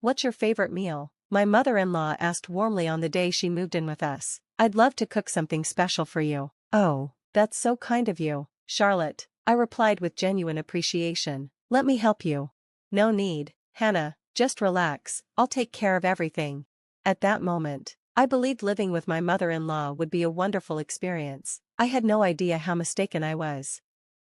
what's your favorite meal? My mother-in-law asked warmly on the day she moved in with us. I'd love to cook something special for you. Oh, that's so kind of you, Charlotte, I replied with genuine appreciation. Let me help you. No need, Hannah, just relax, I'll take care of everything. At that moment, I believed living with my mother-in-law would be a wonderful experience. I had no idea how mistaken I was.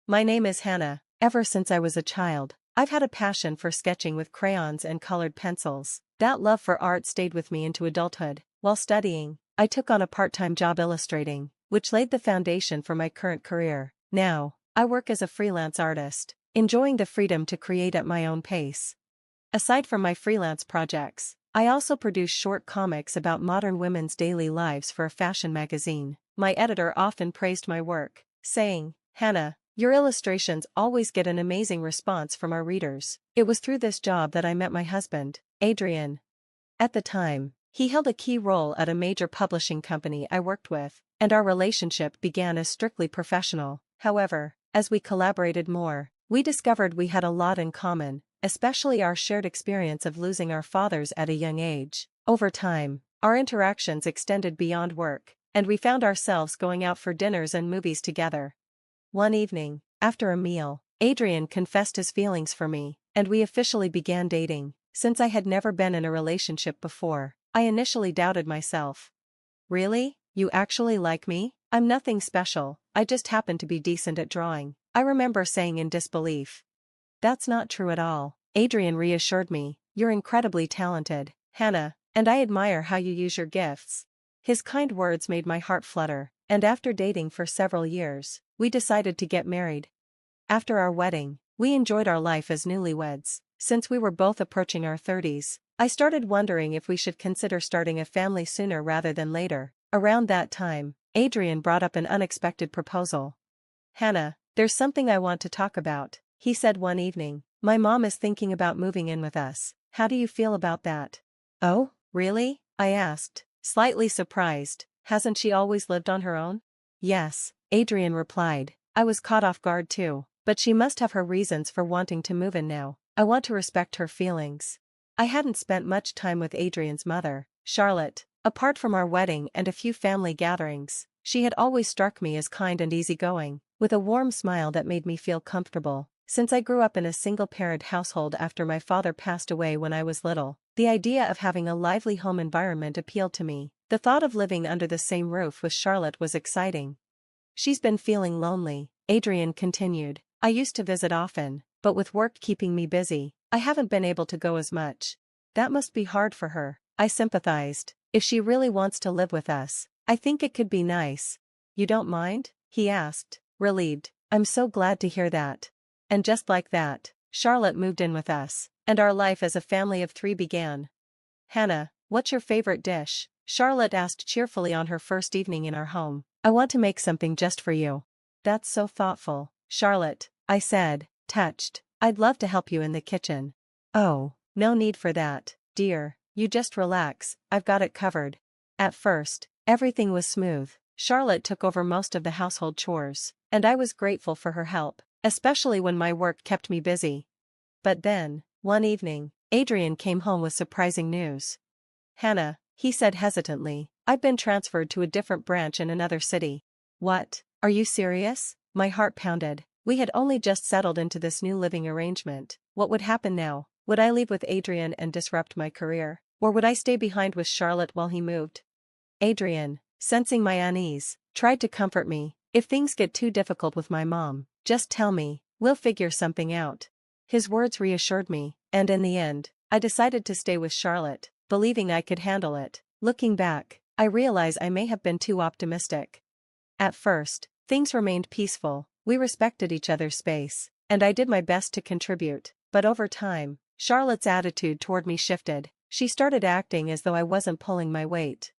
My name is Hannah. Ever since I was a child, I've had a passion for sketching with crayons and colored pencils. That love for art stayed with me into adulthood. While studying, I took on a part-time job illustrating, which laid the foundation for my current career. Now, I work as a freelance artist, enjoying the freedom to create at my own pace. Aside from my freelance projects, I also produce short comics about modern women's daily lives for a fashion magazine. My editor often praised my work, saying, "Hannah, your illustrations always get an amazing response from our readers." It was through this job that I met my husband, Adrian. At the time, he held a key role at a major publishing company I worked with, and our relationship began as strictly professional. However, as we collaborated more, we discovered we had a lot in common, especially our shared experience of losing our fathers at a young age. Over time, our interactions extended beyond work, and we found ourselves going out for dinners and movies together. One evening, after a meal, Adrian confessed his feelings for me, and we officially began dating. Since I had never been in a relationship before, I initially doubted myself. Really? You actually like me? I'm nothing special, I just happen to be decent at drawing, I remember saying in disbelief. That's not true at all, Adrian reassured me. You're incredibly talented, Hannah, and I admire how you use your gifts. His kind words made my heart flutter, and after dating for several years, we decided to get married. After our wedding, we enjoyed our life as newlyweds. Since we were both approaching our 30s, I started wondering if we should consider starting a family sooner rather than later. Around that time, Adrian brought up an unexpected proposal. "Hannah, there's something I want to talk about," he said one evening. "My mom is thinking about moving in with us. How do you feel about that?" "Oh, really?" I asked, slightly surprised. "Hasn't she always lived on her own?" "Yes," Adrian replied. I was caught off guard too, but she must have her reasons for wanting to move in now. I want to respect her feelings. I hadn't spent much time with Adrian's mother, Charlotte. Apart from our wedding and a few family gatherings, she had always struck me as kind and easygoing, with a warm smile that made me feel comfortable. Since I grew up in a single-parent household after my father passed away when I was little, the idea of having a lively home environment appealed to me. The thought of living under the same roof with Charlotte was exciting. "She's been feeling lonely," Adrian continued. "I used to visit often, but with work keeping me busy, I haven't been able to go as much. That must be hard for her." I sympathized. "If she really wants to live with us, I think it could be nice." "You don't mind?" he asked, relieved. "I'm so glad to hear that." And just like that, Charlotte moved in with us, and our life as a family of 3 began. "Hannah, what's your favorite dish?" Charlotte asked cheerfully on her first evening in our home. "I want to make something just for you." "That's so thoughtful, Charlotte," I said, touched. "I'd love to help you in the kitchen." "Oh, no need for that, dear, you just relax, I've got it covered." At first, everything was smooth. Charlotte took over most of the household chores, and I was grateful for her help, especially when my work kept me busy. But then, one evening, Adrian came home with surprising news. "Hannah," he said hesitantly, "I've been transferred to a different branch in another city." "What? Are you serious?" My heart pounded. We had only just settled into this new living arrangement. What would happen now? Would I leave with Adrian and disrupt my career? Or would I stay behind with Charlotte while he moved? Adrian, sensing my unease, tried to comfort me. "If things get too difficult with my mom, just tell me, we'll figure something out." His words reassured me, and in the end, I decided to stay with Charlotte, believing I could handle it. Looking back, I realize I may have been too optimistic. At first, things remained peaceful, we respected each other's space, and I did my best to contribute. But over time, Charlotte's attitude toward me shifted. She started acting as though I wasn't pulling my weight.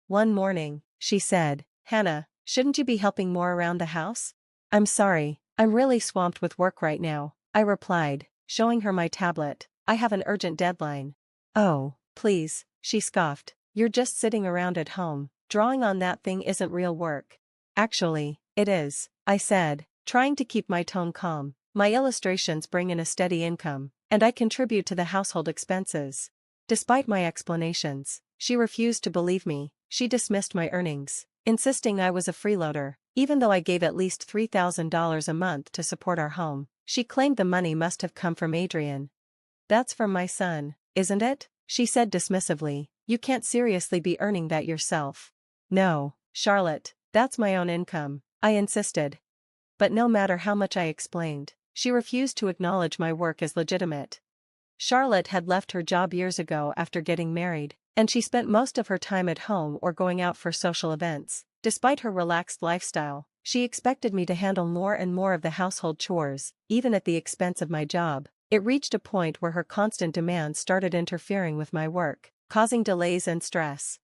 One morning, she said, "Hannah, shouldn't you be helping more around the house?" "I'm sorry, I'm really swamped with work right now," I replied, showing her my tablet. "I have an urgent deadline." "Oh, please," she scoffed. "You're just sitting around at home. Drawing on that thing isn't real work." "Actually, it is," I said, trying to keep my tone calm. "My illustrations bring in a steady income, and I contribute to the household expenses." Despite my explanations, she refused to believe me. She dismissed my earnings, insisting I was a freeloader, even though I gave at least $3,000 a month to support our home. She claimed the money must have come from Adrian. "That's from my son, isn't it?" she said dismissively. "You can't seriously be earning that yourself." "No, Charlotte, that's my own income," I insisted. But no matter how much I explained, she refused to acknowledge my work as legitimate. Charlotte had left her job years ago after getting married, and she spent most of her time at home or going out for social events. Despite her relaxed lifestyle, she expected me to handle more and more of the household chores, even at the expense of my job. It reached a point where her constant demands started interfering with my work, causing delays and stress.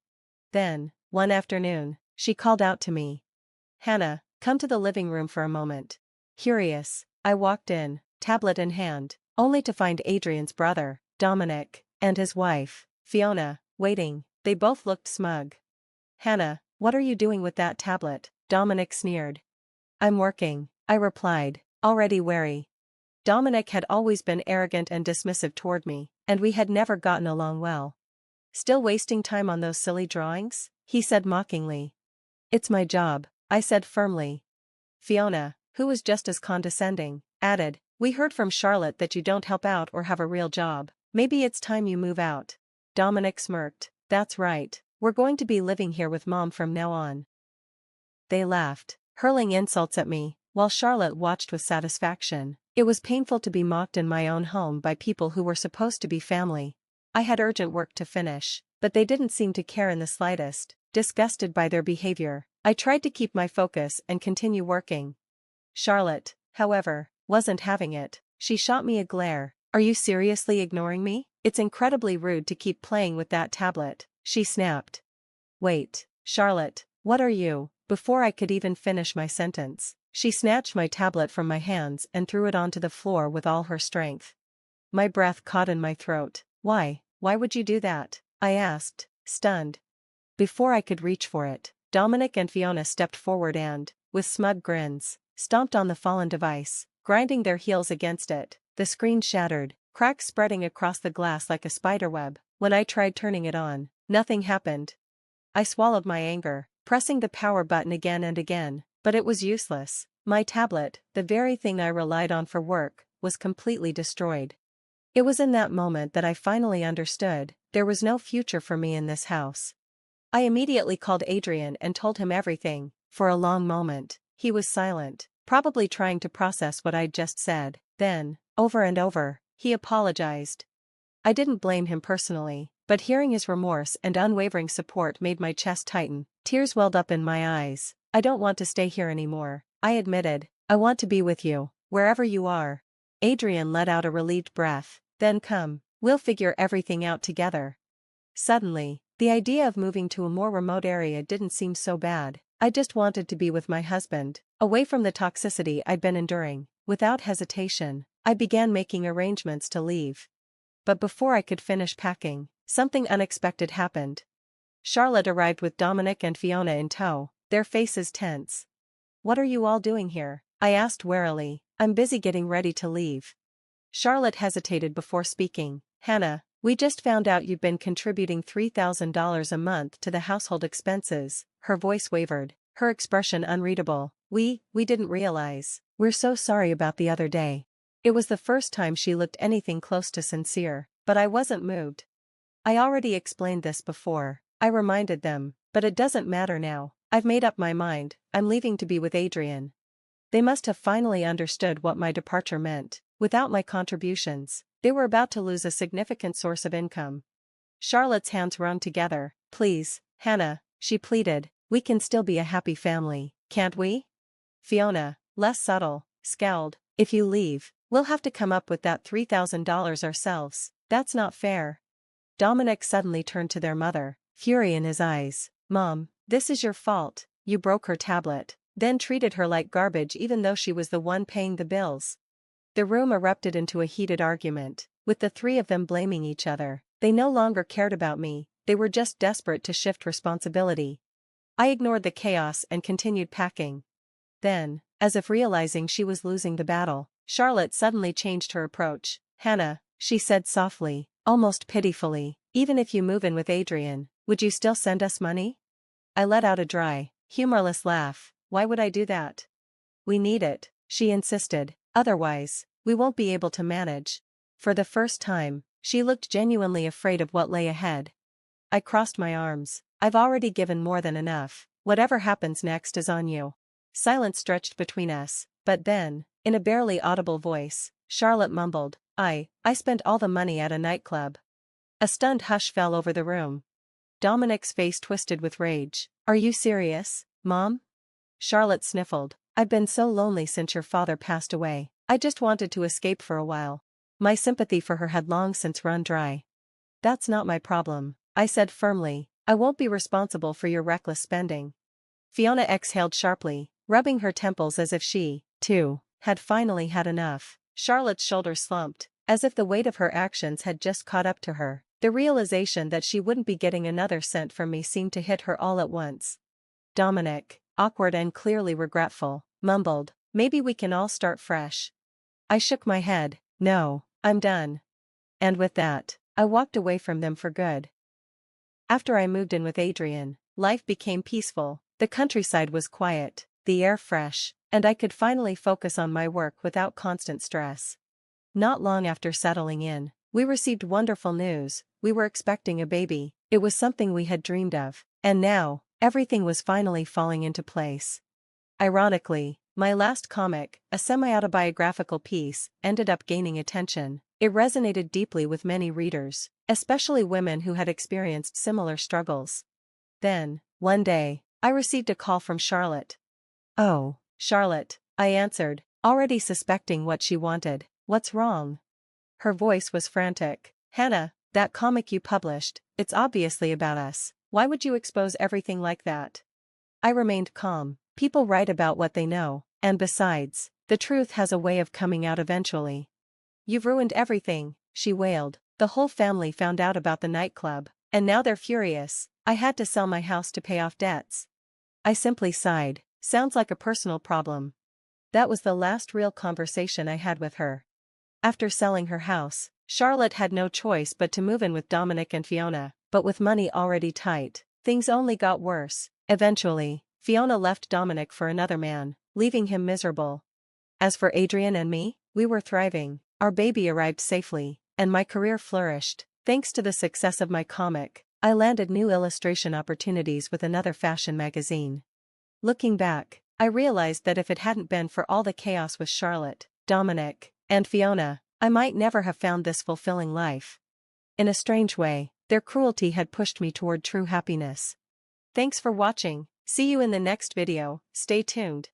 Then, one afternoon, she called out to me. "Hannah, come to the living room for a moment." Curious, I walked in, tablet in hand, only to find Adrian's brother, Dominic, and his wife, Fiona, waiting. They both looked smug. "Hannah, what are you doing with that tablet?" Dominic sneered. "I'm working," I replied, already wary. Dominic had always been arrogant and dismissive toward me, and we had never gotten along well. "Still wasting time on those silly drawings?" he said mockingly. "It's my job," I said firmly. Fiona, who was just as condescending, added, "We heard from Charlotte that you don't help out or have a real job. Maybe it's time you move out." Dominic smirked. "That's right, we're going to be living here with Mom from now on." They laughed, hurling insults at me, while Charlotte watched with satisfaction. It was painful to be mocked in my own home by people who were supposed to be family. I had urgent work to finish, but they didn't seem to care in the slightest. Disgusted by their behavior, I tried to keep my focus and continue working. Charlotte, however, wasn't having it. She shot me a glare. "Are you seriously ignoring me? It's incredibly rude to keep playing with that tablet," she snapped. "Wait, Charlotte, what are you?" Before I could even finish my sentence, she snatched my tablet from my hands and threw it onto the floor with all her strength. My breath caught in my throat. Why would you do that?" I asked, stunned. Before I could reach for it, Dominic and Fiona stepped forward and, with smug grins, stomped on the fallen device, grinding their heels against it. The screen shattered, cracks spreading across the glass like a spiderweb. When I tried turning it on, nothing happened. I swallowed my anger, pressing the power button again and again, but it was useless. My tablet, the very thing I relied on for work, was completely destroyed. It was in that moment that I finally understood, there was no future for me in this house. I immediately called Adrian and told him everything. For a long moment, he was silent, probably trying to process what I'd just said. Then, over and over, he apologized. I didn't blame him personally, but hearing his remorse and unwavering support made my chest tighten. Tears welled up in my eyes. "I don't want to stay here anymore," I admitted. "I want to be with you, wherever you are." Adrian let out a relieved breath. "Then come, we'll figure everything out together." Suddenly, the idea of moving to a more remote area didn't seem so bad. I just wanted to be with my husband, away from the toxicity I'd been enduring. Without hesitation, I began making arrangements to leave. But before I could finish packing, something unexpected happened. Charlotte arrived with Dominic and Fiona in tow, their faces tense. "What are you all doing here?" I asked warily. "I'm busy getting ready to leave." Charlotte hesitated before speaking. "Hannah, we just found out you've been contributing $3,000 a month to the household expenses." Her voice wavered, her expression unreadable. We didn't realize. We're so sorry about the other day." It was the first time she looked anything close to sincere, but I wasn't moved. "I already explained this before," I reminded them, "but it doesn't matter now. I've made up my mind, I'm leaving to be with Adrian." They must have finally understood what my departure meant. Without my contributions, they were about to lose a significant source of income. Charlotte's hands wrung together. "Please, Hannah," she pleaded, "we can still be a happy family, can't we?" Fiona, less subtle, scowled. "If you leave, we'll have to come up with that $3,000 ourselves. That's not fair." Dominic suddenly turned to their mother, fury in his eyes. "Mom, this is your fault. You broke her tablet, then treated her like garbage even though she was the one paying the bills." The room erupted into a heated argument, with the three of them blaming each other. They no longer cared about me, they were just desperate to shift responsibility. I ignored the chaos and continued packing. Then, as if realizing she was losing the battle, Charlotte suddenly changed her approach. "Hannah," she said softly, almost pitifully, Even if you move in with Adrian, would you still send us money? I let out a dry, humorless laugh. Why would I do that? We need it, she insisted, otherwise, we won't be able to manage. For the first time, she looked genuinely afraid of what lay ahead. I crossed my arms. I've already given more than enough. Whatever happens next is on you. Silence stretched between us, but then, in a barely audible voice, Charlotte mumbled, I spent all the money at a nightclub. A stunned hush fell over the room. Dominic's face twisted with rage. Are you serious, Mom? Charlotte sniffled. I've been so lonely since your father passed away. I just wanted to escape for a while. My sympathy for her had long since run dry. That's not my problem, I said firmly. I won't be responsible for your reckless spending. Fiona exhaled sharply, rubbing her temples as if she, too, had finally had enough. Charlotte's shoulders slumped, as if the weight of her actions had just caught up to her. The realization that she wouldn't be getting another cent from me seemed to hit her all at once. Dominic, awkward and clearly regretful, mumbled, maybe we can all start fresh. I shook my head. No, I'm done. And with that, I walked away from them for good. After I moved in with Adrian, life became peaceful. The countryside was quiet, the air fresh, and I could finally focus on my work without constant stress. Not long after settling in, we received wonderful news. We were expecting a baby. It was something we had dreamed of, and now, everything was finally falling into place. Ironically, my last comic, a semi-autobiographical piece, ended up gaining attention. It resonated deeply with many readers, especially women who had experienced similar struggles. Then, one day, I received a call from Charlotte. Oh, Charlotte, I answered, already suspecting what she wanted. What's wrong? Her voice was frantic. Hannah, that comic you published, it's obviously about us. Why would you expose everything like that? I remained calm. People write about what they know, and besides, the truth has a way of coming out eventually. You've ruined everything, she wailed. The whole family found out about the nightclub, and now they're furious. I had to sell my house to pay off debts. I simply sighed. Sounds like a personal problem. That was the last real conversation I had with her. After selling her house, Charlotte had no choice but to move in with Dominic and Fiona, but with money already tight, things only got worse. Eventually, Fiona left Dominic for another man, leaving him miserable. As for Adrian and me, we were thriving. Our baby arrived safely, and my career flourished. Thanks to the success of my comic, I landed new illustration opportunities with another fashion magazine. Looking back, I realized that if it hadn't been for all the chaos with Charlotte, Dominic, and Fiona, I might never have found this fulfilling life. In a strange way, their cruelty had pushed me toward true happiness. Thanks for watching. See you in the next video. Stay tuned.